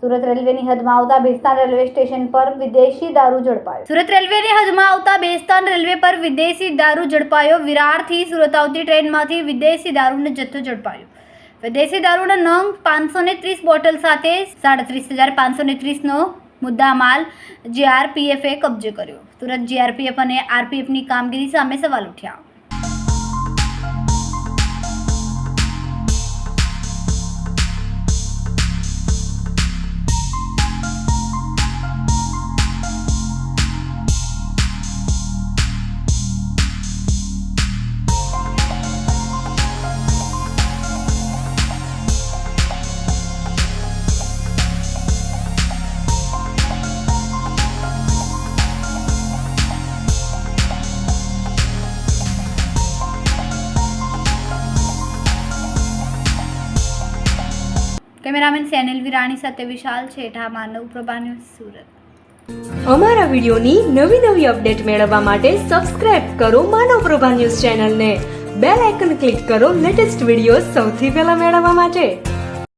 સુરત રેલવેની હદમાં આવતા Bestan railway station પર વિદેશી દારૂ ઝડપાયો. સુરત રેલવેની હદમાં આવતા બેસ્તાન રેલવે પર વિદેશી દારૂ ઝડપાયો. વિરારથી સુરત આવતી ટ્રેનમાંથી વિદેશી દારૂનો જથ્થો ઝડપાયો. વિદેશી દારૂના નંગ 530 બોટલ સાથે 37,530નો મુદ્દામાલ જીઆરપીએફે કબજે કર્યો. સુરત જીઆરપીએફ અને આરપીએફની કામગીરી સામે સવાલ ઉઠ્યા. કેમેરામેન સેનિલ વિરાણી સાથે વિશાલ છેઠા, માનવ પ્રભા ન્યૂઝ, સુરત. અમારા વિડીયોની નવી અપડેટ મેળવવા માટે સબસ્ક્રાઇબ કરો માનવ પ્રભા ન્યૂઝ ચેનલને. બેલ આઇકન ક્લિક કરો લેટેસ્ટ વિડીયો સૌથી પહેલા મેળવવા માટે.